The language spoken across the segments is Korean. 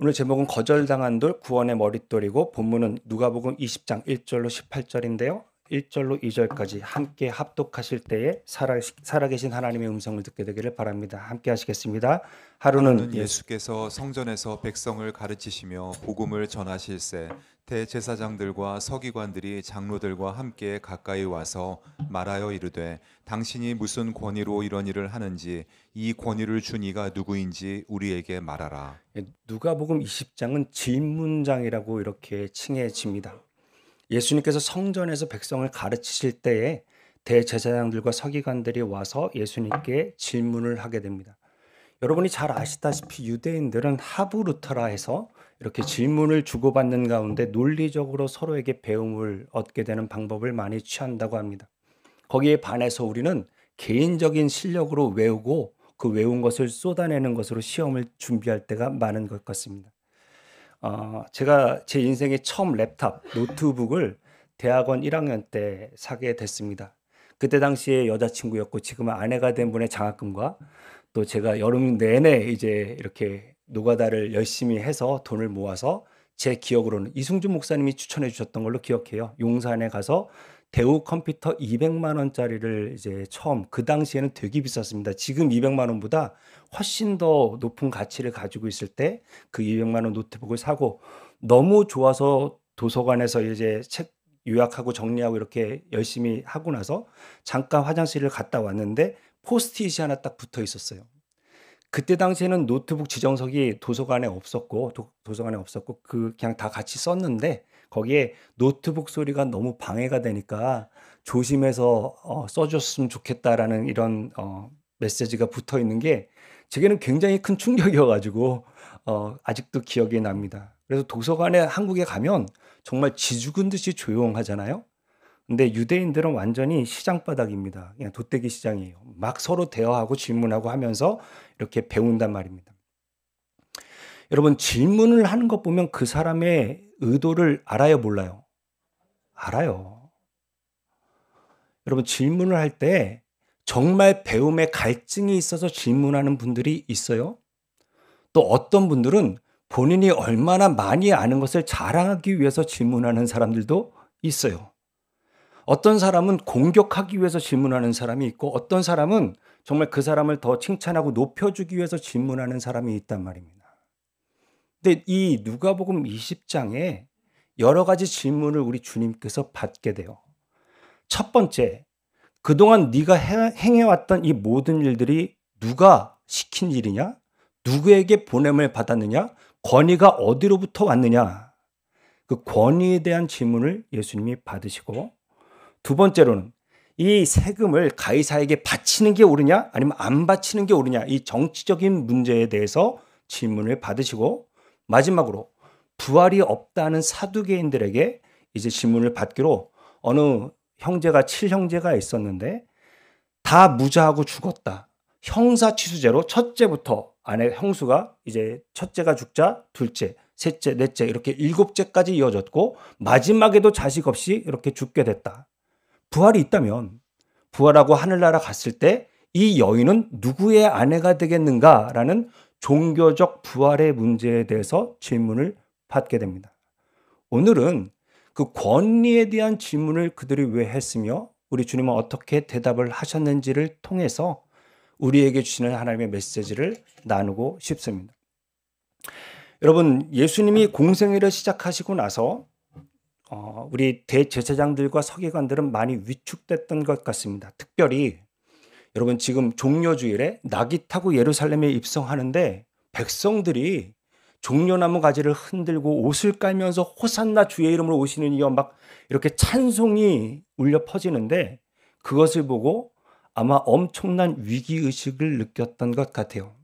오늘 제목은 거절당한 돌 구원의 머릿돌이고 본문은 누가복음 20장 1절로 18절인데요. 1절로 2절까지 함께 합독하실 때에 살아계신 하나님의 음성을 듣게 되기를 바랍니다. 함께 하시겠습니다. 하루는 하루는 예수께서 성전에서 백성을 가르치시며 복음을 전하실세 대제사장들과 서기관들이 장로들과 함께 가까이 와서 말하여 이르되 당신이 무슨 권위로 이런 일을 하는지 이 권위를 준 이가 누구인지 우리에게 말하라. 누가복음 20장은 질문장이라고 이렇게 칭해집니다. 예수님께서 성전에서 백성을 가르치실 때에 대제사장들과 서기관들이 와서 예수님께 질문을 하게 됩니다. 여러분이 잘 아시다시피 유대인들은 하브루터라 해서 이렇게 질문을 주고받는 가운데 논리적으로 서로에게 배움을 얻게 되는 방법을 많이 취한다고 합니다. 거기에 반해서 우리는 개인적인 실력으로 외우고 그 외운 것을 쏟아내는 것으로 시험을 준비할 때가 많은 것 같습니다. 제가 제 인생의 처음 랩탑, 노트북을 대학원 1학년 때 사게 됐습니다. 그때 당시에 여자친구였고 지금은 아내가 된 분의 장학금과 또 제가 여름 내내 이제 이렇게 노가다를 열심히 해서 돈을 모아서 제 기억으로는 이승준 목사님이 추천해 주셨던 걸로 기억해요. 용산에 가서 대우 컴퓨터 200만 원짜리를 이제 처음 그 당시에는 되게 비쌌습니다. 지금 200만 원보다 훨씬 더 높은 가치를 가지고 있을 때 그 200만 원 노트북을 사고 너무 좋아서 도서관에서 이제 책 요약하고 정리하고 이렇게 열심히 하고 나서 잠깐 화장실을 갔다 왔는데 포스트잇이 하나 딱 붙어 있었어요. 그때 당시에는 노트북 지정석이 도서관에 없었고 그냥 다 같이 썼는데 거기에 노트북 소리가 너무 방해가 되니까 조심해서 써줬으면 좋겠다라는 이런 메시지가 붙어 있는 게 제게는 굉장히 큰 충격이어가지고 아직도 기억이 납니다. 그래서 도서관에 한국에 가면 정말 쥐죽은 듯이 조용하잖아요. 근데 유대인들은 완전히 시장 바닥입니다. 그냥 돗대기 시장이에요. 막 서로 대화하고 질문하고 하면서 이렇게 배운단 말입니다. 여러분, 질문을 하는 것 보면 그 사람의 의도를 알아요, 몰라요? 알아요. 여러분, 질문을 할 때 정말 배움에 갈증이 있어서 질문하는 분들이 있어요. 또 어떤 분들은 본인이 얼마나 많이 아는 것을 자랑하기 위해서 질문하는 사람들도 있어요. 어떤 사람은 공격하기 위해서 질문하는 사람이 있고 어떤 사람은 정말 그 사람을 더 칭찬하고 높여주기 위해서 질문하는 사람이 있단 말입니다. 근데 이 누가복음 20장에 여러 가지 질문을 우리 주님께서 받게 돼요. 첫 번째, 그동안 네가 행해왔던 이 모든 일들이 누가 시킨 일이냐? 누구에게 보냄을 받았느냐? 권위가 어디로부터 왔느냐? 그 권위에 대한 질문을 예수님이 받으시고 두 번째로는 이 세금을 가이사에게 바치는 게 옳으냐 아니면 안 바치는 게 옳으냐 이 정치적인 문제에 대해서 질문을 받으시고 마지막으로 부활이 없다는 사두개인들에게 이제 질문을 받기로 어느 형제가 7형제가 있었는데 다 무자하고 죽었다. 형사치수제로 첫째부터 아내 형수가 이제 첫째가 죽자 둘째, 셋째, 넷째 이렇게 7째까지 이어졌고 마지막에도 자식 없이 이렇게 죽게 됐다. 부활이 있다면 부활하고 하늘나라 갔을 때 이 여인은 누구의 아내가 되겠는가라는 종교적 부활의 문제에 대해서 질문을 받게 됩니다. 오늘은 그 권리에 대한 질문을 그들이 왜 했으며 우리 주님은 어떻게 대답을 하셨는지를 통해서 우리에게 주시는 하나님의 메시지를 나누고 싶습니다. 여러분, 예수님이 공생애를 시작하시고 나서 우리 대제사장들과 서기관들은 많이 위축됐던 것 같습니다. 특별히 여러분 지금 종려주일에 낙이 타고 예루살렘에 입성하는데 백성들이 종려나무 가지를 흔들고 옷을 깔면서 호산나 주의 이름으로 오시는 이여 막 이렇게 찬송이 울려 퍼지는데 그것을 보고 아마 엄청난 위기의식을 느꼈던 것 같아요.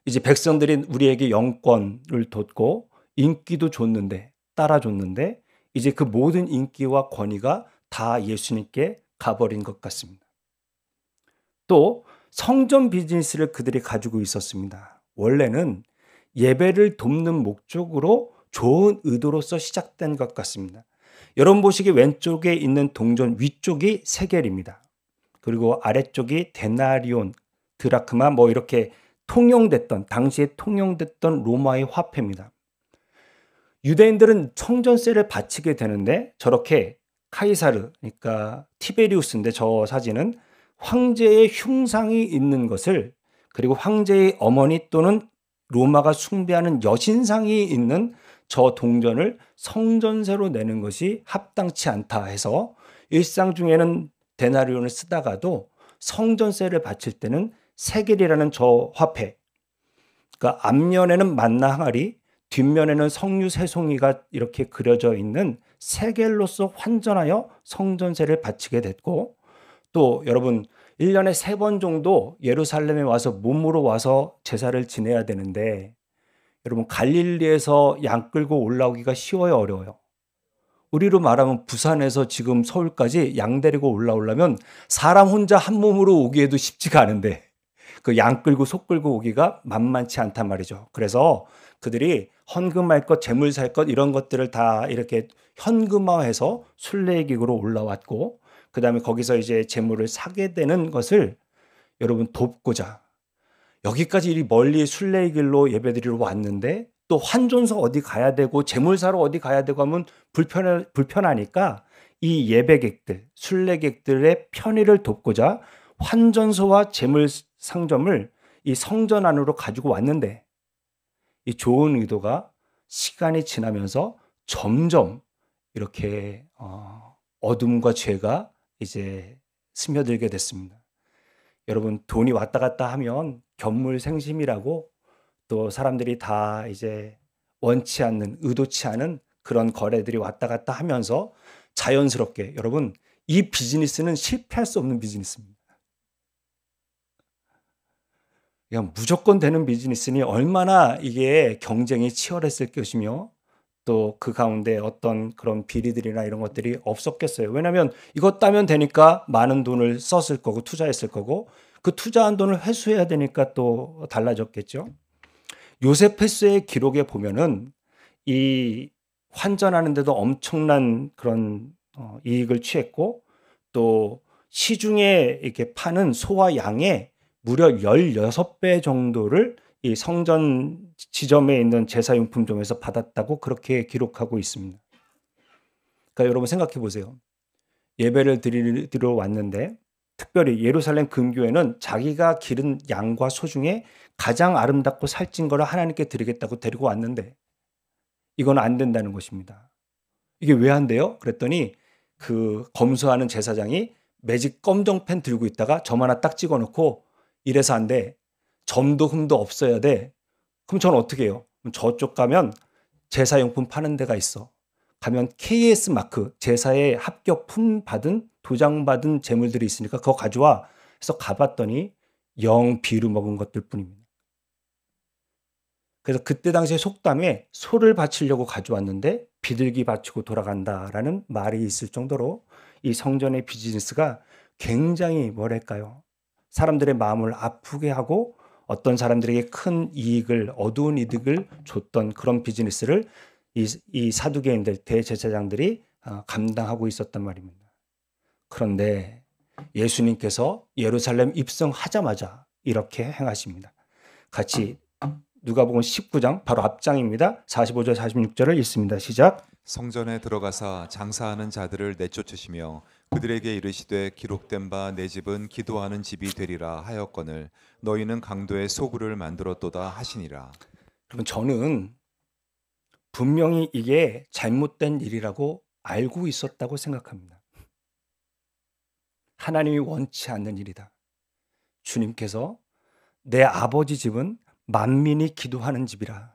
이제 백성들이 우리에게 영권을 뒀고 인기도 줬는데 따라줬는데 이제 그 모든 인기와 권위가 다 예수님께 가버린 것 같습니다. 또 성전 비즈니스를 그들이 가지고 있었습니다. 원래는 예배를 돕는 목적으로 좋은 의도로서 시작된 것 같습니다. 여러분 보시기 왼쪽에 있는 동전 위쪽이 세겔입니다. 그리고 아래쪽이 데나리온, 드라크마 뭐 이렇게 당시에 통용됐던 로마의 화폐입니다. 유대인들은 성전세를 바치게 되는데 저렇게 카이사르, 그러니까 티베리우스인데 저 사진은 황제의 흉상이 있는 것을, 그리고 황제의 어머니 또는 로마가 숭배하는 여신상이 있는 저 동전을 성전세로 내는 것이 합당치 않다 해서 일상 중에는 데나리온을 쓰다가도 성전세를 바칠 때는 세겔이라는 저 화폐, 그러니까 앞면에는 만나 항아리, 뒷면에는 석류 새송이가 이렇게 그려져 있는 세겔로서 환전하여 성전세를 바치게 됐고, 또 여러분 1년에 3번 정도 예루살렘에 와서 몸으로 와서 제사를 지내야 되는데, 여러분 갈릴리에서 양 끌고 올라오기가 쉬워요, 어려워요? 우리로 말하면 부산에서 지금 서울까지 양 데리고 올라오려면 사람 혼자 한 몸으로 오기에도 쉽지가 않은데 그 양 끌고 소 끌고 오기가 만만치 않단 말이죠. 그래서 그들이 헌금할 것, 재물 살 것 이런 것들을 다 이렇게 현금화해서 순례기구로 올라왔고, 그 다음에 거기서 이제 재물을 사게 되는 것을 여러분 돕고자 여기까지 이 멀리 순례길로 예배드리러 왔는데, 또 환전소 어디 가야 되고 재물 사러 어디 가야 되고 하면 불편하니까 이 예배객들, 순례객들의 편의를 돕고자 환전소와 재물 상점을 이 성전 안으로 가지고 왔는데, 이 좋은 의도가 시간이 지나면서 점점 이렇게 어둠과 죄가 이제 스며들게 됐습니다. 여러분 돈이 왔다 갔다 하면 견물생심이라고 또 사람들이 다 이제 원치 않는, 의도치 않은 그런 거래들이 왔다 갔다 하면서 자연스럽게, 여러분 이 비즈니스는 실패할 수 없는 비즈니스입니다. 그냥 무조건 되는 비즈니스니 얼마나 이게 경쟁이 치열했을 것이며 또 그 가운데 어떤 그런 비리들이나 이런 것들이 없었겠어요. 왜냐하면 이것 따면 되니까 많은 돈을 썼을 거고 투자했을 거고, 그 투자한 돈을 회수해야 되니까 또 달라졌겠죠. 요세푸스의 기록에 보면은 이 환전하는데도 엄청난 그런 이익을 취했고, 또 시중에 이렇게 파는 소와 양의 무려 16배 정도를 이 성전 지점에 있는 제사용품점에서 받았다고 그렇게 기록하고 있습니다. 그러니까 여러분 생각해 보세요. 예배를 드리러 왔는데 특별히 예루살렘 금교회는 자기가 기른 양과 소 중에 가장 아름답고 살찐 거를 하나님께 드리겠다고 데리고 왔는데 이건 안 된다는 것입니다. 이게 왜 안 돼요? 그랬더니 그 검소하는 제사장이 매직 검정펜 들고 있다가 점 하나 딱 찍어놓고 이래서 안 돼. 점도 흠도 없어야 돼. 그럼 저는 어떻게 해요? 저쪽 가면 제사용품 파는 데가 있어. 가면 KS 마크, 제사에 합격품 받은, 도장 받은 재물들이 있으니까 그거 가져와. 해서 가봤더니 영 비루 먹은 것들 뿐입니다. 그래서 그때 당시에 속담에 소를 바치려고 가져왔는데 비둘기 바치고 돌아간다라는 말이 있을 정도로 이 성전의 비즈니스가 굉장히 뭐랄까요? 사람들의 마음을 아프게 하고 어떤 사람들에게 큰 이익을, 어두운 이득을 줬던 그런 비즈니스를 이 사두개인들, 대제사장들이 감당하고 있었단 말입니다. 그런데 예수님께서 예루살렘 입성하자마자 이렇게 행하십니다. 같이 누가복음 19장 바로 앞장입니다. 45절 46절을 읽습니다. 시작. 성전에 들어가사 장사하는 자들을 내쫓으시며 그들에게 이르시되 기록된 바 내 집은 기도하는 집이 되리라 하였거늘 너희는 강도의 소굴을 만들었도다 하시니라. 그러면 저는 분명히 이게 잘못된 일이라고 알고 있었다고 생각합니다. 하나님이 원치 않는 일이다. 주님께서 내 아버지 집은 만민이 기도하는 집이라.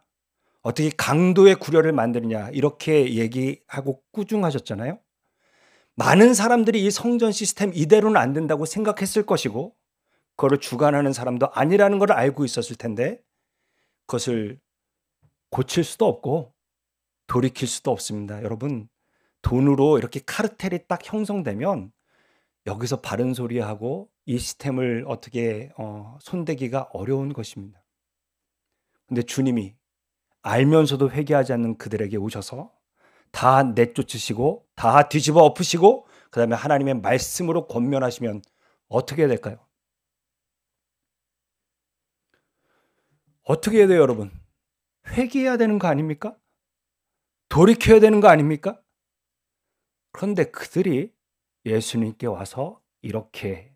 어떻게 강도의 구려를 만드느냐 이렇게 얘기하고 꾸중하셨잖아요. 많은 사람들이 이 성전 시스템 이대로는 안 된다고 생각했을 것이고 그거를 주관하는 사람도 아니라는 걸 알고 있었을 텐데 그것을 고칠 수도 없고 돌이킬 수도 없습니다. 여러분 돈으로 이렇게 카르텔이 딱 형성되면 여기서 바른 소리하고 이 시스템을 어떻게 손대기가 어려운 것입니다. 근데 주님이 알면서도 회개하지 않는 그들에게 오셔서 다 내쫓으시고 다 뒤집어 엎으시고 그 다음에 하나님의 말씀으로 권면하시면 어떻게 될까요? 어떻게 해야 돼요, 여러분? 회개해야 되는 거 아닙니까? 돌이켜야 되는 거 아닙니까? 그런데 그들이 예수님께 와서 이렇게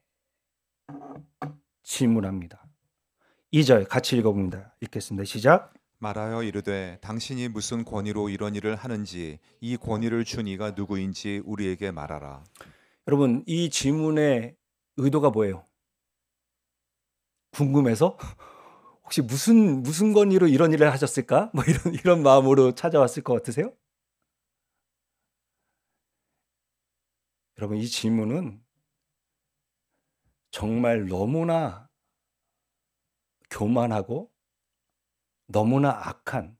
질문합니다. 2절 같이 읽어봅니다. 읽겠습니다. 시작. 말하여 이르되 당신이 무슨 권위로 이런 일을 하는지 이 권위를 준 이가 누구인지 우리에게 말하라. 여러분, 이 질문의 의도가 뭐예요? 궁금해서? 혹시 무슨 권위로 이런 일을 하셨을까? 뭐 이런 마음으로 찾아왔을 것 같으세요? 여러분, 이 질문은 정말 너무나 교만하고 너무나 악한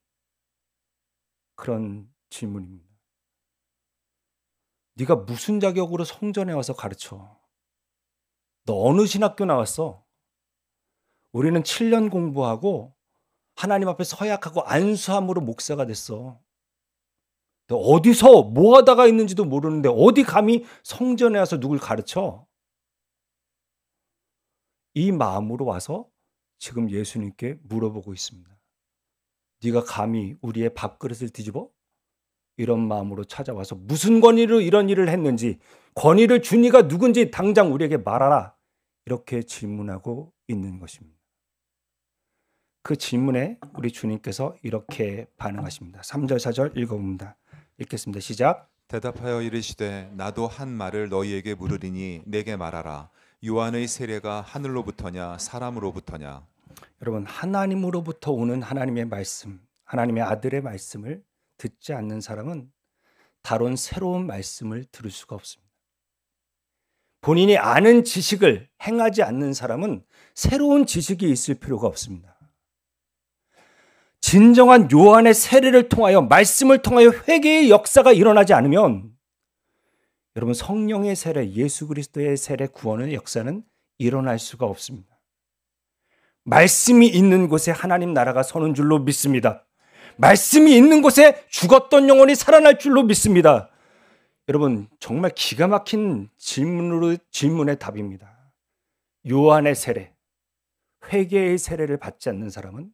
그런 질문입니다. 네가 무슨 자격으로 성전에 와서 가르쳐? 너 어느 신학교 나왔어? 우리는 7년 공부하고 하나님 앞에 서약하고 안수함으로 목사가 됐어. 너 어디서 뭐 하다가 있는지도 모르는데 어디 감히 성전에 와서 누굴 가르쳐? 이 마음으로 와서 지금 예수님께 물어보고 있습니다. 네가 감히 우리의 밥그릇을 뒤집어? 이런 마음으로 찾아와서 무슨 권위로 이런 일을 했는지, 권위를 준 이가 누군지 당장 우리에게 말하라. 이렇게 질문하고 있는 것입니다. 그 질문에 우리 주님께서 이렇게 반응하십니다. 3절 4절 읽어봅니다. 읽겠습니다. 시작. 대답하여 이르시되 나도 한 말을 너희에게 물으리니 내게 말하라. 요한의 세례가 하늘로부터냐 사람으로부터냐? 여러분, 하나님으로부터 오는 하나님의 말씀, 하나님의 아들의 말씀을 듣지 않는 사람은 다른 새로운 말씀을 들을 수가 없습니다. 본인이 아는 지식을 행하지 않는 사람은 새로운 지식이 있을 필요가 없습니다. 진정한 요한의 세례를 통하여 말씀을 통하여 회개의 역사가 일어나지 않으면 여러분, 성령의 세례, 예수 그리스도의 세례 구원의 역사는 일어날 수가 없습니다. 말씀이 있는 곳에 하나님 나라가 서는 줄로 믿습니다. 말씀이 있는 곳에 죽었던 영혼이 살아날 줄로 믿습니다. 여러분, 정말 기가 막힌 질문의 답입니다. 요한의 세례, 회개의 세례를 받지 않는 사람은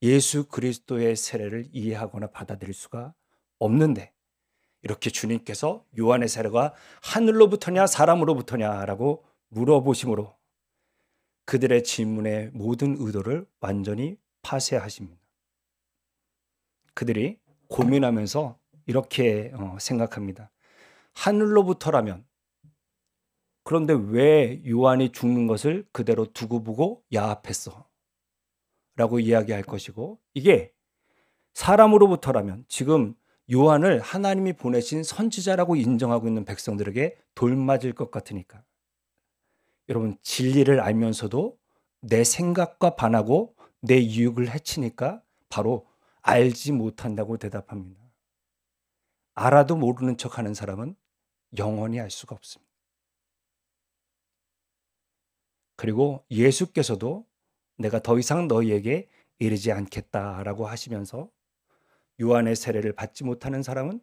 예수 그리스도의 세례를 이해하거나 받아들일 수가 없는데, 이렇게 주님께서 요한의 세례가 하늘로부터냐 사람으로부터냐라고 물어보심으로 그들의 질문의 모든 의도를 완전히 파쇄하십니다. 그들이 고민하면서 이렇게 생각합니다. 하늘로부터라면, 그런데 왜 요한이 죽는 것을 그대로 두고 보고 야합했어? 라고 이야기할 것이고, 이게 사람으로부터라면 지금 요한을 하나님이 보내신 선지자라고 인정하고 있는 백성들에게 돌맞을 것 같으니까, 여러분, 진리를 알면서도 내 생각과 반하고 내 이익을 해치니까 바로 알지 못한다고 대답합니다. 알아도 모르는 척하는 사람은 영원히 알 수가 없습니다. 그리고 예수께서도 내가 더 이상 너희에게 이르지 않겠다라고 하시면서 요한의 세례를 받지 못하는 사람은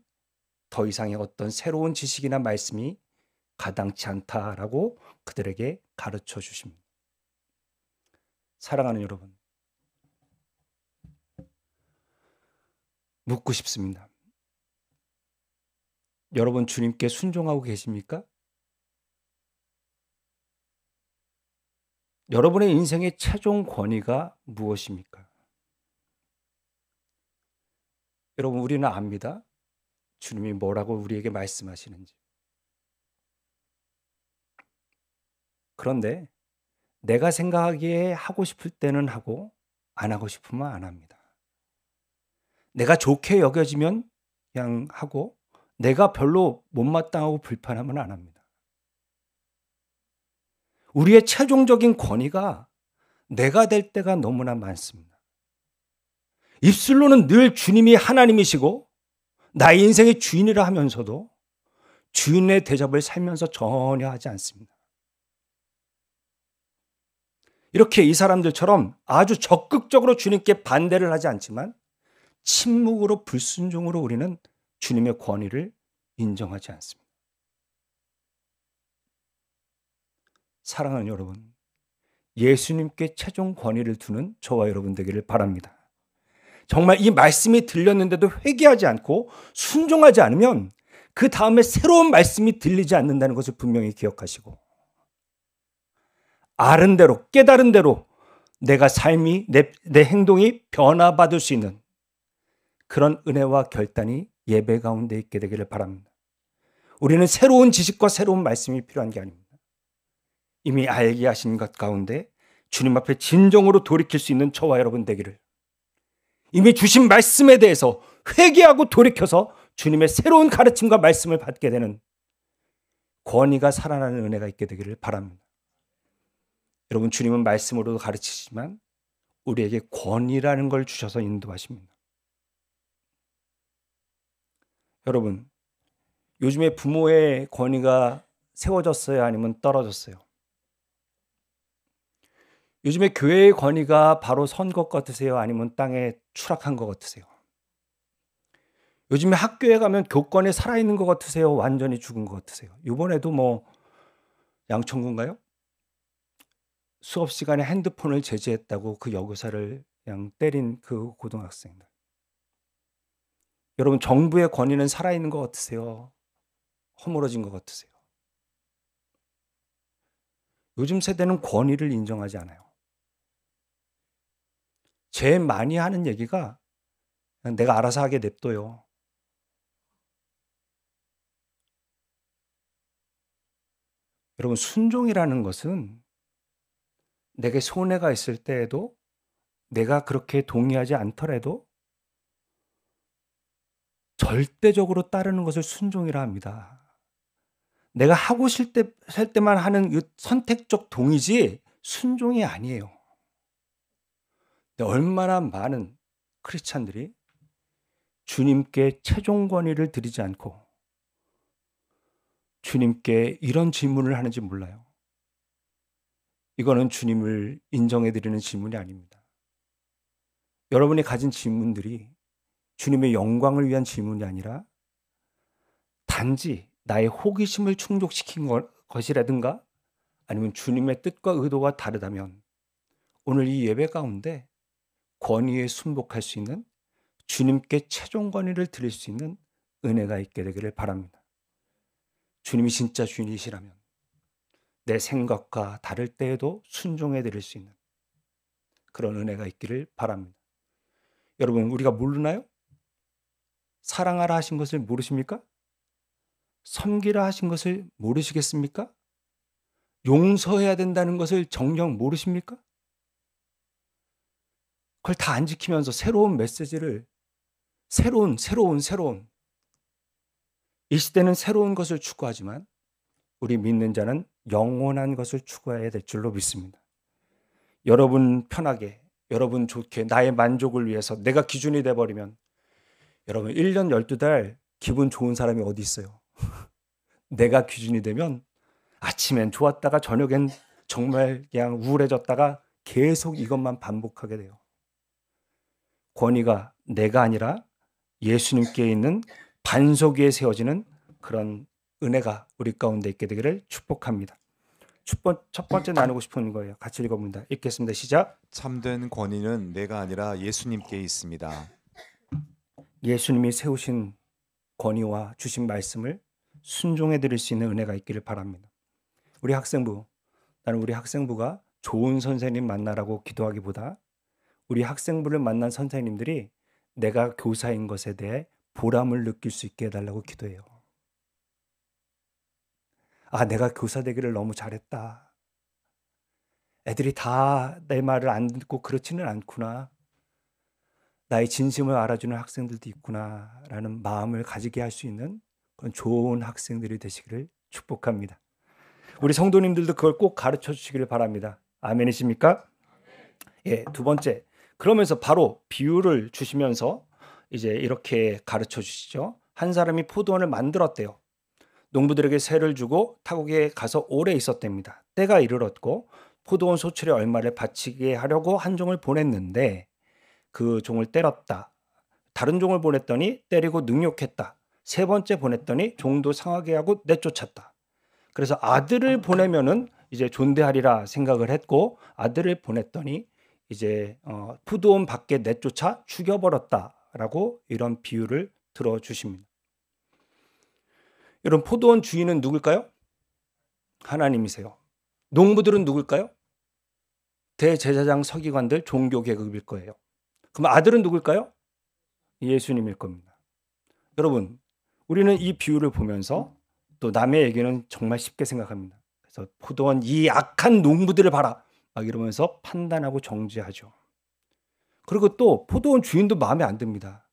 더 이상의 어떤 새로운 지식이나 말씀이 가당치 않다라고 그들에게 가르쳐 주십니다. 사랑하는 여러분, 묻고 싶습니다. 여러분, 주님께 순종하고 계십니까? 여러분의 인생의 최종 권위가 무엇입니까? 여러분, 우리는 압니다. 주님이 뭐라고 우리에게 말씀하시는지. 그런데 내가 생각하기에 하고 싶을 때는 하고 안 하고 싶으면 안 합니다. 내가 좋게 여겨지면 그냥 하고 내가 별로 못마땅하고 불편하면 안 합니다. 우리의 최종적인 권위가 내가 될 때가 너무나 많습니다. 입술로는 늘 주님이 하나님이시고 나의 인생의 주인이라 하면서도 주인의 대접을 살면서 전혀 하지 않습니다. 이렇게 이 사람들처럼 아주 적극적으로 주님께 반대를 하지 않지만 침묵으로 불순종으로 우리는 주님의 권위를 인정하지 않습니다. 사랑하는 여러분, 예수님께 최종 권위를 두는 저와 여러분 되기를 바랍니다. 정말 이 말씀이 들렸는데도 회개하지 않고 순종하지 않으면 그 다음에 새로운 말씀이 들리지 않는다는 것을 분명히 기억하시고, 아는 대로 깨달은 대로 내가 삶이 내 행동이 변화받을 수 있는 그런 은혜와 결단이 예배 가운데 있게 되기를 바랍니다. 우리는 새로운 지식과 새로운 말씀이 필요한 게 아닙니다. 이미 알게 하신 것 가운데 주님 앞에 진정으로 돌이킬 수 있는 저와 여러분 되기를, 이미 주신 말씀에 대해서 회개하고 돌이켜서 주님의 새로운 가르침과 말씀을 받게 되는 권위가 살아나는 은혜가 있게 되기를 바랍니다. 여러분, 주님은 말씀으로도 가르치시지만 우리에게 권위라는 걸 주셔서 인도하십니다. 여러분, 요즘에 부모의 권위가 세워졌어요? 아니면 떨어졌어요? 요즘에 교회의 권위가 바로 선 것 같으세요? 아니면 땅에 추락한 것 같으세요? 요즘에 학교에 가면 교권이 살아있는 것 같으세요? 완전히 죽은 것 같으세요? 이번에도 양천구인가요? 수업 시간에 핸드폰을 제지했다고 그 여교사를 그냥 때린 그 고등학생들. 여러분, 정부의 권위는 살아있는 것 같으세요? 허물어진 것 같으세요? 요즘 세대는 권위를 인정하지 않아요. 제일 많이 하는 얘기가 그냥 내가 알아서 하게 냅둬요. 여러분, 순종이라는 것은 내게 손해가 있을 때에도, 내가 그렇게 동의하지 않더라도 절대적으로 따르는 것을 순종이라 합니다. 내가 하고 살 때만 하는 이 선택적 동의지 순종이 아니에요. 근데 얼마나 많은 크리스찬들이 주님께 최종 권위를 드리지 않고 주님께 이런 질문을 하는지 몰라요. 이거는 주님을 인정해 드리는 질문이 아닙니다. 여러분이 가진 질문들이 주님의 영광을 위한 질문이 아니라 단지 나의 호기심을 충족시킨 것이라든가 아니면 주님의 뜻과 의도가 다르다면 오늘 이 예배 가운데 권위에 순복할 수 있는, 주님께 최종 권위를 드릴 수 있는 은혜가 있게 되기를 바랍니다. 주님이 진짜 주인이시라면 내 생각과 다를 때에도 순종해 드릴 수 있는 그런 은혜가 있기를 바랍니다. 여러분, 우리가 모르나요? 사랑하라 하신 것을 모르십니까? 섬기라 하신 것을 모르시겠습니까? 용서해야 된다는 것을 정녕 모르십니까? 그걸 다 안 지키면서 새로운 메시지를, 새로운 이 시대는 새로운 것을 추구하지만 우리 믿는 자는 영원한 것을 추구해야 될 줄로 믿습니다. 여러분 편하게, 여러분 좋게, 나의 만족을 위해서 내가 기준이 돼버리면 여러분 1년 12달 기분 좋은 사람이 어디 있어요? 내가 기준이 되면 아침엔 좋았다가 저녁엔 정말 그냥 우울해졌다가 계속 이것만 반복하게 돼요. 권위가 내가 아니라 예수님께 있는 반석 위에 세워지는 그런 은혜가 우리 가운데 있게 되기를 축복합니다. 첫 번째 나누고 싶은 거예요. 같이 읽어봅니다. 읽겠습니다. 시작. 참된 권위는 내가 아니라 예수님께 있습니다. 예수님이 세우신 권위와 주신 말씀을 순종해 드릴 수 있는 은혜가 있기를 바랍니다. 나는 우리 학생부가 좋은 선생님 만나라고 기도하기보다 우리 학생부를 만난 선생님들이 내가 교사인 것에 대해 보람을 느낄 수 있게 해달라고 기도해요. 아, 내가 교사 되기를 너무 잘했다. 애들이 다 내 말을 안 듣고 그렇지는 않구나. 나의 진심을 알아주는 학생들도 있구나 라는 마음을 가지게 할 수 있는 그런 좋은 학생들이 되시기를 축복합니다. 우리 성도님들도 그걸 꼭 가르쳐 주시기를 바랍니다. 아멘이십니까? 예, 두 번째. 그러면서 바로 비유를 주시면서 이제 이렇게 가르쳐 주시죠. 한 사람이 포도원을 만들었대요. 농부들에게 세를 주고 타국에 가서 오래 있었답니다. 때가 이르렀고 포도원 소출에 얼마를 바치게 하려고 한 종을 보냈는데 그 종을 때렸다. 다른 종을 보냈더니 때리고 능욕했다. 세 번째 보냈더니 종도 상하게 하고 내쫓았다. 그래서 아들을 보내면은 이제 존대하리라 생각을 했고 아들을 보냈더니 이제 포도원 밖에 내쫓아 죽여버렸다라고 이런 비유를 들어주십니다. 여러분, 포도원 주인은 누굴까요? 하나님이세요. 농부들은 누굴까요? 대제사장 서기관들 종교 계급일 거예요. 그럼 아들은 누굴까요? 예수님일 겁니다. 여러분, 우리는 이 비유를 보면서 또 남의 얘기는 정말 쉽게 생각합니다. 그래서 포도원 이 악한 농부들을 봐라 막 이러면서 판단하고 정죄하죠. 그리고 또 포도원 주인도 마음에 안 듭니다.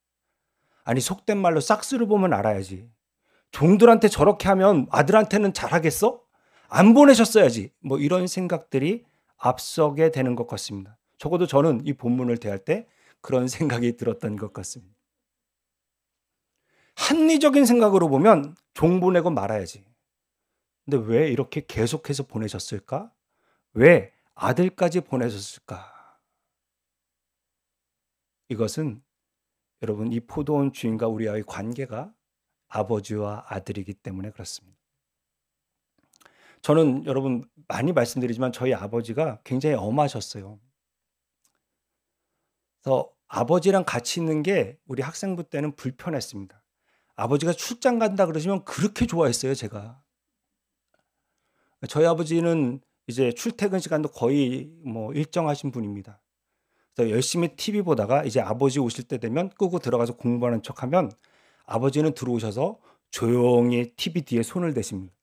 아니, 속된 말로 싹스를 보면 알아야지. 종들한테 저렇게 하면 아들한테는 잘하겠어? 안 보내셨어야지. 뭐 이런 생각들이 앞서게 되는 것 같습니다. 적어도 저는 이 본문을 대할 때 그런 생각이 들었던 것 같습니다. 합리적인 생각으로 보면 종 보내고 말아야지. 근데 왜 이렇게 계속해서 보내셨을까? 왜 아들까지 보내셨을까? 이것은 여러분, 이 포도원 주인과 우리와의 관계가 아버지와 아들이기 때문에 그렇습니다. 저는 여러분 많이 말씀드리지만 저희 아버지가 굉장히 엄하셨어요. 그래서 아버지랑 같이 있는 게 우리 학생부 때는 불편했습니다. 아버지가 출장 간다 그러시면 그렇게 좋아했어요, 제가. 저희 아버지는 이제 출퇴근 시간도 거의 뭐 일정하신 분입니다. 그래서 열심히 TV 보다가 이제 아버지 오실 때 되면 끄고 들어가서 공부하는 척하면 아버지는 들어오셔서 조용히 TV 뒤에 손을 대십니다.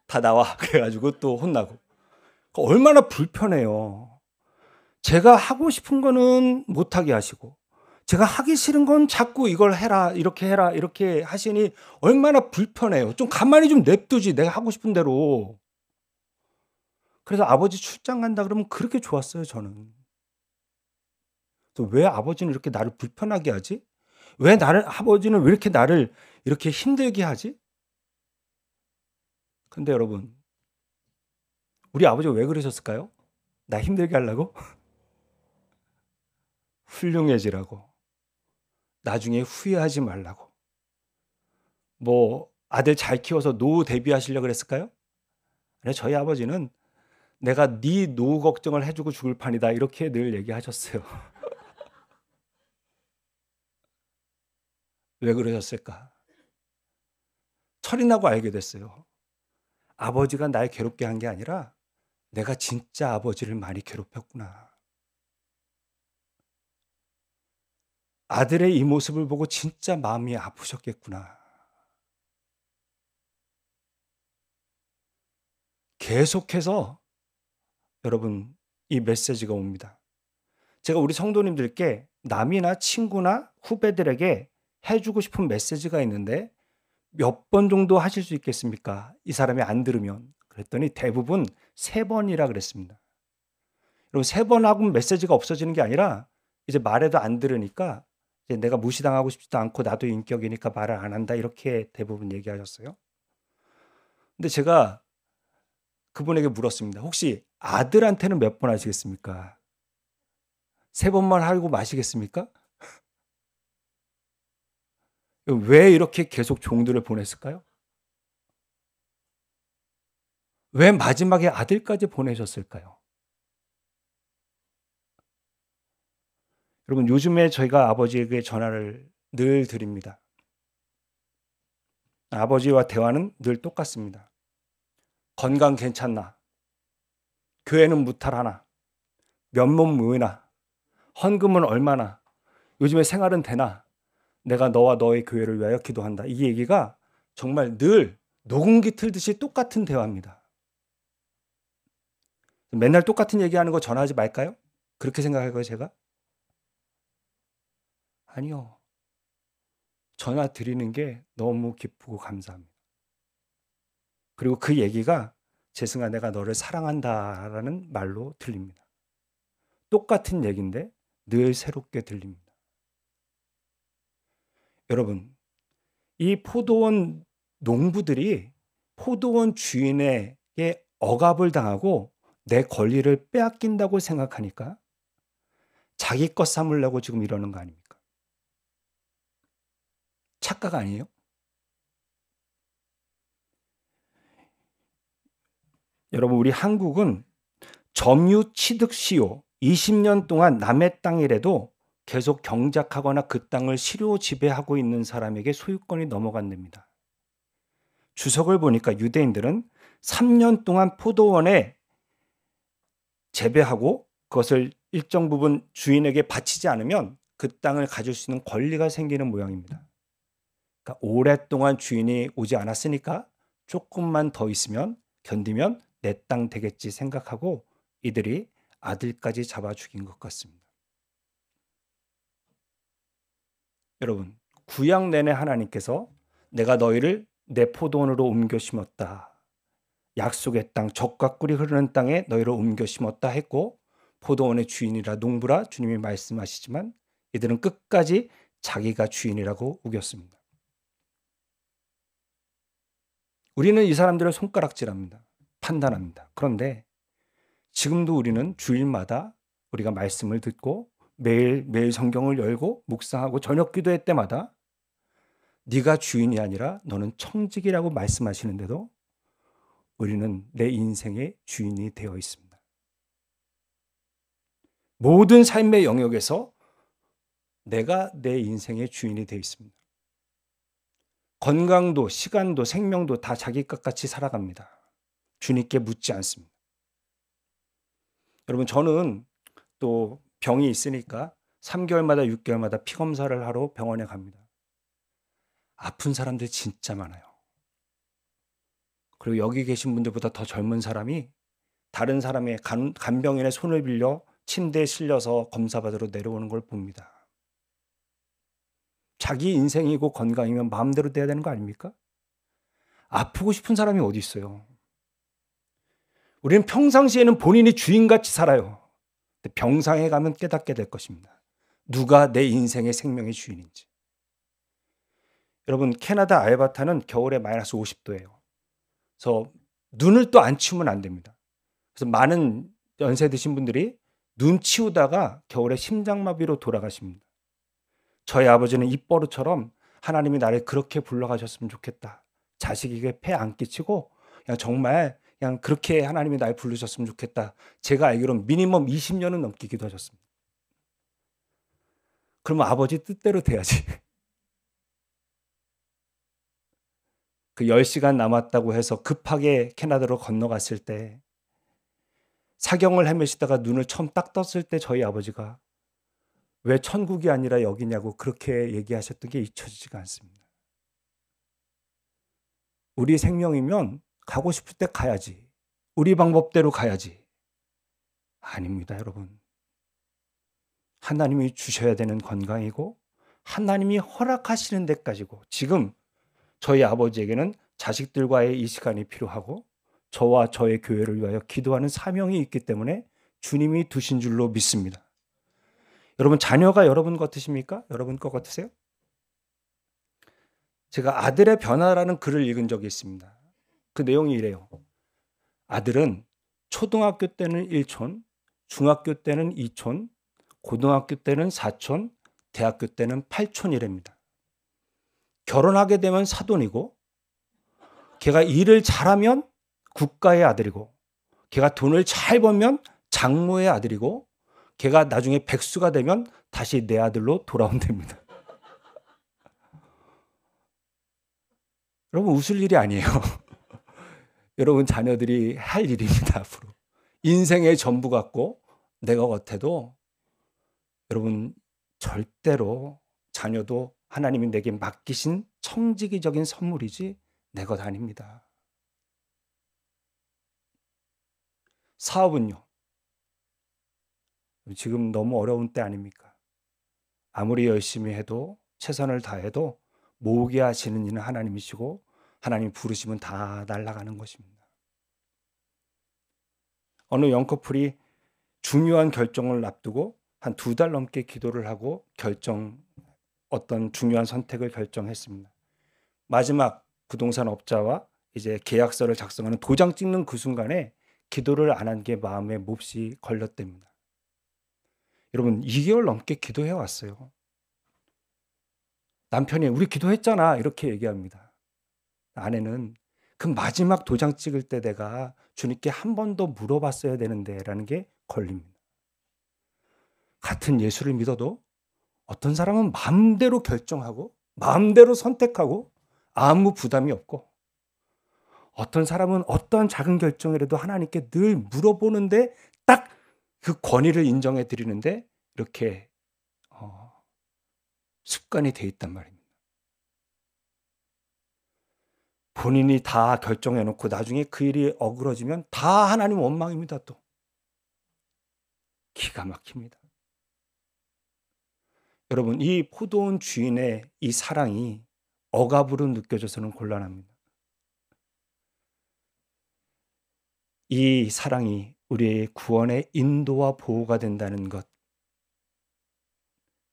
다 나와. 그래가지고 또 혼나고. 얼마나 불편해요. 제가 하고 싶은 거는 못하게 하시고 제가 하기 싫은 건 자꾸 이걸 해라 이렇게 하시니 얼마나 불편해요. 좀 가만히 좀 냅두지, 내가 하고 싶은 대로. 그래서 아버지 출장 간다 그러면 그렇게 좋았어요, 저는. 또 왜 아버지는 이렇게 나를 불편하게 하지? 아버지는 왜 이렇게 나를 이렇게 힘들게 하지? 근데 여러분, 우리 아버지가 왜 그러셨을까요? 나 힘들게 하려고? 훌륭해지라고. 나중에 후회하지 말라고. 뭐 아들 잘 키워서 노후 대비하시려고 그랬을까요? 아니, 저희 아버지는 내가 네 노후 걱정을 해주고 죽을 판이다 이렇게 늘 얘기하셨어요. 왜 그러셨을까? 철이 나고 알게 됐어요. 아버지가 날 괴롭게 한 게 아니라 내가 진짜 아버지를 많이 괴롭혔구나. 아들의 이 모습을 보고 진짜 마음이 아프셨겠구나. 계속해서 여러분, 이 메시지가 옵니다. 제가 우리 성도님들께 남이나 친구나 후배들에게 해주고 싶은 메시지가 있는데 몇 번 정도 하실 수 있겠습니까? 이 사람이 안 들으면. 그랬더니 대부분 3번이라 그랬습니다. 여러분, 3번 하고 메시지가 없어지는 게 아니라 이제 말해도 안 들으니까 이제 내가 무시당하고 싶지도 않고 나도 인격이니까 말을 안 한다 이렇게 대부분 얘기하셨어요. 근데 제가 그분에게 물었습니다. 혹시 아들한테는 몇 번 하시겠습니까? 3번만 하고 마시겠습니까? 왜 이렇게 계속 종들을 보냈을까요? 왜 마지막에 아들까지 보내셨을까요? 여러분, 요즘에 저희가 아버지에게 전화를 늘 드립니다. 아버지와 대화는 늘 똑같습니다. 건강 괜찮나? 교회는 무탈하나? 면목 뭐이나? 헌금은 얼마나? 요즘에 생활은 되나? 내가 너와 너의 교회를 위하여 기도한다. 이 얘기가 정말 늘 녹음기 틀듯이 똑같은 대화입니다. 맨날 똑같은 얘기하는 거 전화하지 말까요? 그렇게 생각할까요, 제가? 아니요. 전화 드리는 게 너무 기쁘고 감사합니다. 그리고 그 얘기가 재승아, 내가 너를 사랑한다라는 말로 들립니다. 똑같은 얘기인데 늘 새롭게 들립니다. 여러분, 이 포도원 농부들이 포도원 주인에게 억압을 당하고 내 권리를 빼앗긴다고 생각하니까 자기 것 삼으려고 지금 이러는 거 아닙니까? 착각 아니에요? 여러분, 우리 한국은 점유 취득 시효 20년 동안 남의 땅이라도 계속 경작하거나 그 땅을 실효 지배하고 있는 사람에게 소유권이 넘어간답니다. 주석을 보니까 유대인들은 3년 동안 포도원에 재배하고 그것을 일정 부분 주인에게 바치지 않으면 그 땅을 가질 수 있는 권리가 생기는 모양입니다. 그러니까 오랫동안 주인이 오지 않았으니까 조금만 더 있으면 견디면 내 땅 되겠지 생각하고 이들이 아들까지 잡아 죽인 것 같습니다. 여러분, 구약 내내 하나님께서 내가 너희를 내 포도원으로 옮겨 심었다. 약속의 땅, 젖과 꿀이 흐르는 땅에 너희를 옮겨 심었다 했고 포도원의 주인이라 농부라 주님이 말씀하시지만 이들은 끝까지 자기가 주인이라고 우겼습니다. 우리는 이 사람들을 손가락질합니다. 판단합니다. 그런데 지금도 우리는 주일마다 우리가 말씀을 듣고 매일 성경을 열고 묵상하고 저녁 기도회 때마다 네가 주인이 아니라 너는 청직이라고 말씀하시는데도 우리는 내 인생의 주인이 되어 있습니다. 모든 삶의 영역에서 내가 내 인생의 주인이 되어 있습니다. 건강도 시간도 생명도 다 자기 것같이 살아갑니다. 주님께 묻지 않습니다. 여러분, 저는 또 병이 있으니까 3개월마다 6개월마다 피검사를 하러 병원에 갑니다. 아픈 사람들 진짜 많아요. 그리고 여기 계신 분들보다 더 젊은 사람이 다른 사람의 간병인의 손을 빌려 침대에 실려서 검사받으러 내려오는 걸 봅니다. 자기 인생이고 건강이면 마음대로 돼야 되는 거 아닙니까? 아프고 싶은 사람이 어디 있어요? 우리는 평상시에는 본인이 주인같이 살아요. 근데 병상에 가면 깨닫게 될 것입니다. 누가 내 인생의 생명의 주인인지. 여러분, 캐나다 알버타는 겨울에 마이너스 50도예요. 그래서 눈을 또 안 치우면 안 됩니다. 그래서 많은 연세 드신 분들이 눈 치우다가 겨울에 심장마비로 돌아가십니다. 저희 아버지는 입버릇처럼 하나님이 나를 그렇게 불러가셨으면 좋겠다. 자식에게 폐 안 끼치고 그냥 정말 그냥 그렇게 하나님이 날 부르셨으면 좋겠다. 제가 알기로는 미니멈 20년은 넘게 기도하셨습니다. 그러면 아버지 뜻대로 돼야지. 그 10시간 남았다고 해서 급하게 캐나다로 건너갔을 때 사경을 헤매시다가 눈을 처음 딱 떴을 때 저희 아버지가 왜 천국이 아니라 여기냐고 그렇게 얘기하셨던 게 잊혀지지가 않습니다. 우리 생명이면 가고 싶을 때 가야지. 우리 방법대로 가야지. 아닙니다, 여러분. 하나님이 주셔야 되는 건강이고 하나님이 허락하시는 데까지고 지금 저희 아버지에게는 자식들과의 이 시간이 필요하고 저와 저의 교회를 위하여 기도하는 사명이 있기 때문에 주님이 두신 줄로 믿습니다. 여러분, 자녀가 여러분 같으십니까? 여러분 것 같으세요? 제가 아들의 변화라는 글을 읽은 적이 있습니다. 그 내용이 이래요. 아들은 초등학교 때는 1촌, 중학교 때는 2촌, 고등학교 때는 4촌, 대학교 때는 8촌이랍니다. 결혼하게 되면 사돈이고 걔가 일을 잘하면 국가의 아들이고 걔가 돈을 잘 벌면 장모의 아들이고 걔가 나중에 백수가 되면 다시 내 아들로 돌아온답니다. 여러분, 웃을 일이 아니에요. 여러분 자녀들이 할 일입니다. 앞으로 인생의 전부 같고 내가 같아도 여러분 절대로 자녀도 하나님이 내게 맡기신 청지기적인 선물이지 내 것 아닙니다. 사업은요. 지금 너무 어려운 때 아닙니까? 아무리 열심히 해도 최선을 다해도 모으게 하시는 이는 하나님이시고 하나님 부르시면 다 날아가는 것입니다. 어느 영커플이 중요한 결정을 앞두고 한 2달 넘게 기도를 하고 어떤 중요한 선택을 결정했습니다. 마지막 부동산 업자와 이제 계약서를 작성하는 도장 찍는 그 순간에 기도를 안 한 게 마음에 몹시 걸렸답니다. 여러분 2개월 넘게 기도해 왔어요. 남편이 우리 기도했잖아 이렇게 얘기합니다. 아내는 그 마지막 도장 찍을 때 내가 주님께 한 번 더 물어봤어야 되는데 라는 게 걸립니다. 같은 예수를 믿어도 어떤 사람은 마음대로 결정하고 마음대로 선택하고 아무 부담이 없고, 어떤 사람은 어떤 작은 결정이라도 하나님께 늘 물어보는데 딱 그 권위를 인정해 드리는데 이렇게 습관이 돼 있단 말입니다. 본인이 다 결정해 놓고 나중에 그 일이 어그러지면 다 하나님 원망입니다. 또 기가 막힙니다. 여러분, 이 포도원 주인의 이 사랑이 억압으로 느껴져서는 곤란합니다. 이 사랑이 우리의 구원의 인도와 보호가 된다는 것,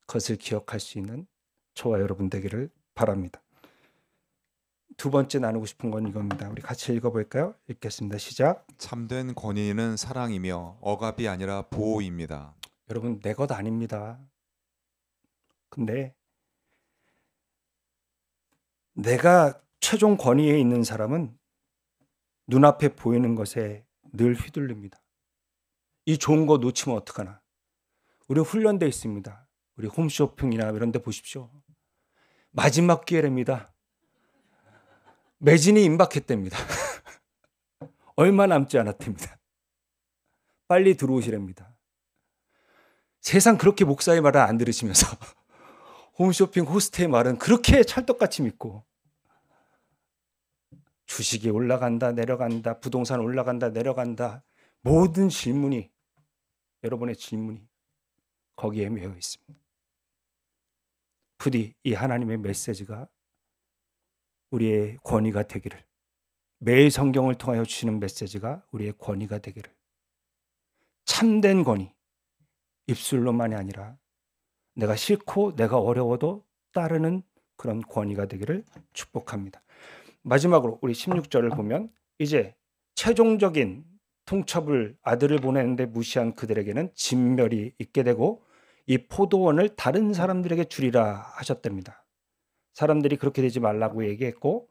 그것을 기억할 수 있는 저와 여러분 되기를 바랍니다. 두 번째 나누고 싶은 건 이겁니다. 우리 같이 읽어볼까요? 읽겠습니다. 시작. 참된 권위는 사랑이며 억압이 아니라 보호입니다. 여러분, 내 것 아닙니다. 근데 내가 최종 권위에 있는 사람은 눈앞에 보이는 것에 늘 휘둘립니다. 이 좋은 거 놓치면 어떡하나. 우리 훈련되어 있습니다. 우리 홈쇼핑이나 이런 데 보십시오. 마지막 기회랍니다. 매진이 임박했답니다. 얼마 남지 않았답니다. 빨리 들어오시랍니다. 세상 그렇게 목사의 말을 안 들으시면서 홈쇼핑 호스트의 말은 그렇게 찰떡같이 믿고, 주식이 올라간다 내려간다, 부동산 올라간다 내려간다, 모든 질문이, 여러분의 질문이 거기에 매여 있습니다. 부디 이 하나님의 메시지가 우리의 권위가 되기를, 매일 성경을 통하여 주시는 메시지가 우리의 권위가 되기를, 참된 권위, 입술로만이 아니라 내가 싫고 내가 어려워도 따르는 그런 권위가 되기를 축복합니다. 마지막으로 우리 16절을 보면, 이제 최종적인 통첩을, 아들을 보내는데 무시한 그들에게는 진멸이 있게 되고 이 포도원을 다른 사람들에게 주리라 하셨답니다. 사람들이 그렇게 되지 말라고 얘기했고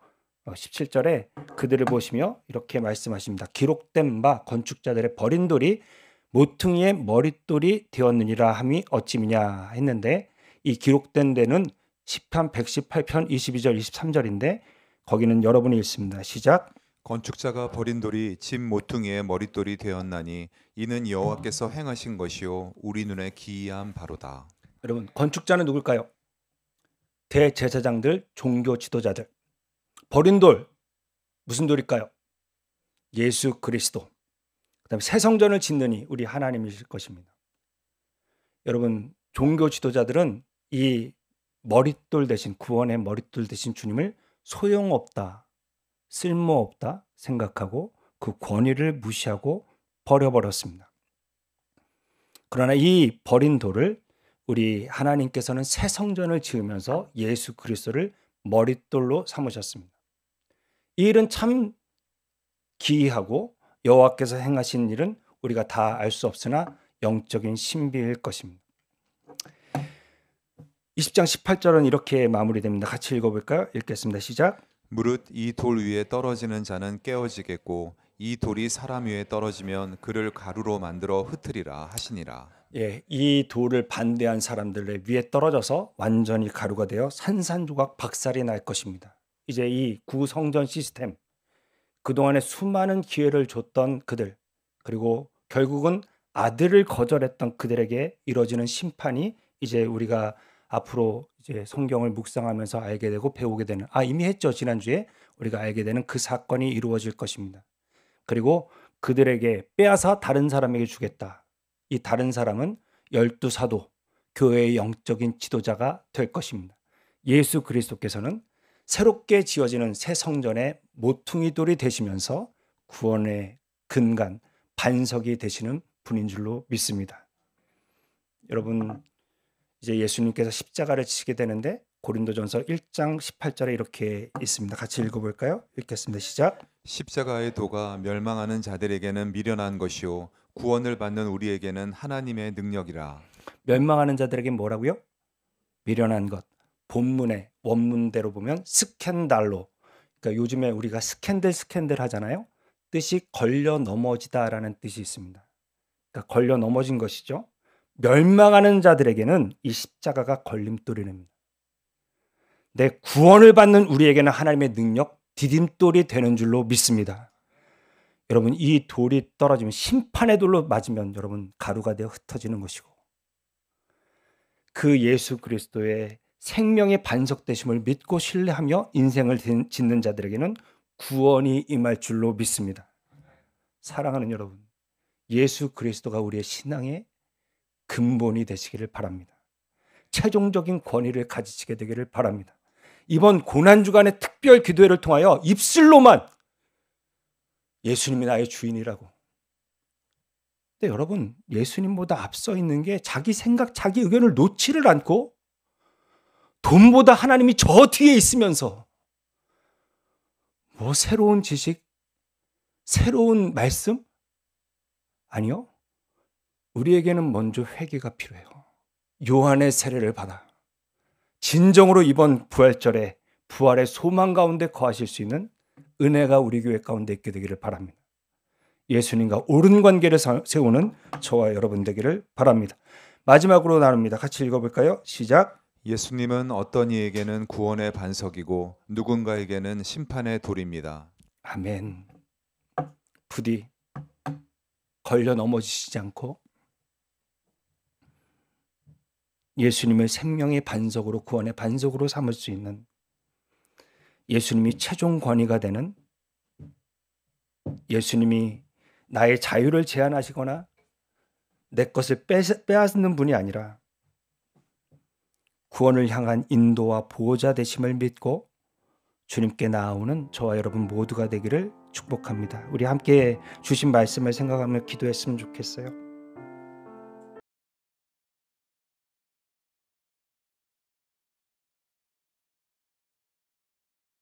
17절에 그들을 보시며 이렇게 말씀하십니다. 기록된 바 건축자들의 버린 돌이 모퉁이의 머릿돌이 되었느니라 함이 어찌미냐 했는데, 이 기록된 데는 시편 118편 22절 23절인데 거기는 여러분이 읽습니다. 시작. 건축자가 버린 돌이 집 모퉁이의 머릿돌이 되었나니 이는 여호와께서 행하신 것이요 우리 눈에 기이한 바로다. 여러분, 건축자는 누굴까요? 대제사장들, 종교 지도자들. 버린 돌, 무슨 돌일까요? 예수 그리스도. 그다음에 새 성전을 짓느니 우리 하나님이실 것입니다. 여러분, 종교 지도자들은 이 머릿돌 대신, 구원의 머릿돌 대신 주님을 소용없다, 쓸모없다 생각하고 그 권위를 무시하고 버려버렸습니다. 그러나 이 버린 돌을 우리 하나님께서는 새 성전을 지으면서 예수 그리스도를 머릿돌로 삼으셨습니다. 이 일은 참 기이하고 여호와께서 행하신 일은 우리가 다 알 수 없으나 영적인 신비일 것입니다. 20장 18절은 이렇게 마무리됩니다. 같이 읽어볼까요? 읽겠습니다. 시작. 무릇 이 돌 위에 떨어지는 자는 깨어지겠고 이 돌이 사람 위에 떨어지면 그를 가루로 만들어 흩으리라 하시니라. 예, 이 돌을 반대한 사람들의 위에 떨어져서 완전히 가루가 되어 산산조각 박살이 날 것입니다. 이제 이 구성전 시스템, 그동안에 수많은 기회를 줬던 그들, 그리고 결국은 아들을 거절했던 그들에게 이뤄지는 심판이 이제 우리가 앞으로 이제 성경을 묵상하면서 알게 되고 배우게 되는, 이미 했죠. 지난주에 우리가 알게 되는 그 사건이 이루어질 것입니다. 그리고 그들에게 빼앗아 다른 사람에게 주겠다. 이 다른 사람은 12사도, 교회의 영적인 지도자가 될 것입니다. 예수 그리스도께서는 새롭게 지어지는 새 성전의 모퉁이 돌이 되시면서 구원의 근간, 반석이 되시는 분인 줄로 믿습니다. 여러분, 이제 예수님께서 십자가를 지시게 되는데 고린도전서 1장 18절에 이렇게 있습니다. 같이 읽어볼까요? 읽겠습니다. 시작. 십자가의 도가 멸망하는 자들에게는 미련한 것이요 구원을 받는 우리에게는 하나님의 능력이라. 멸망하는 자들에게 뭐라고요? 미련한 것. 본문의 원문대로 보면 스캔달로, 그러니까 요즘에 우리가 스캔들 하잖아요. 뜻이 걸려 넘어지다라는 뜻이 있습니다. 그러니까 걸려 넘어진 것이죠. 멸망하는 자들에게는 이 십자가가 걸림돌이 됩니다. 내 구원을 받는 우리에게는 하나님의 능력, 디딤돌이 되는 줄로 믿습니다. 여러분, 이 돌이 떨어지면, 심판의 돌로 맞으면 여러분 가루가 되어 흩어지는 것이고, 그 예수 그리스도의 생명의 반석 되심을 믿고 신뢰하며 인생을 짓는 자들에게는 구원이 임할 줄로 믿습니다. 사랑하는 여러분, 예수 그리스도가 우리의 신앙의 근본이 되시기를 바랍니다. 최종적인 권위를 가지시게 되기를 바랍니다. 이번 고난주간의 특별 기도회를 통하여 입술로만 예수님이 나의 주인이라고. 근데 여러분, 예수님보다 앞서 있는 게 자기 생각, 자기 의견을 놓지를 않고 돈보다 하나님이 저 뒤에 있으면서 뭐 새로운 지식, 새로운 말씀? 아니요. 우리에게는 먼저 회개가 필요해요. 요한의 세례를 받아 진정으로 이번 부활절에 부활의 소망 가운데 거하실 수 있는 은혜가 우리 교회 가운데 있게 되기를 바랍니다. 예수님과 옳은 관계를 세우는 저와 여러분 되기를 바랍니다. 마지막으로 나눕니다. 같이 읽어볼까요? 시작. 예수님은 어떤 이에게는 구원의 반석이고 누군가에게는 심판의 돌입니다. 아멘. 부디 걸려 넘어지시지 않고 예수님을 생명의 반석으로, 구원의 반석으로 삼을 수 있는, 예수님이 최종 권위가 되는, 예수님이 나의 자유를 제한하시거나 내 것을 빼앗는 분이 아니라 구원을 향한 인도와 보호자 되심을 믿고 주님께 나아오는 저와 여러분 모두가 되기를 축복합니다. 우리 함께 주신 말씀을 생각하며 기도했으면 좋겠어요.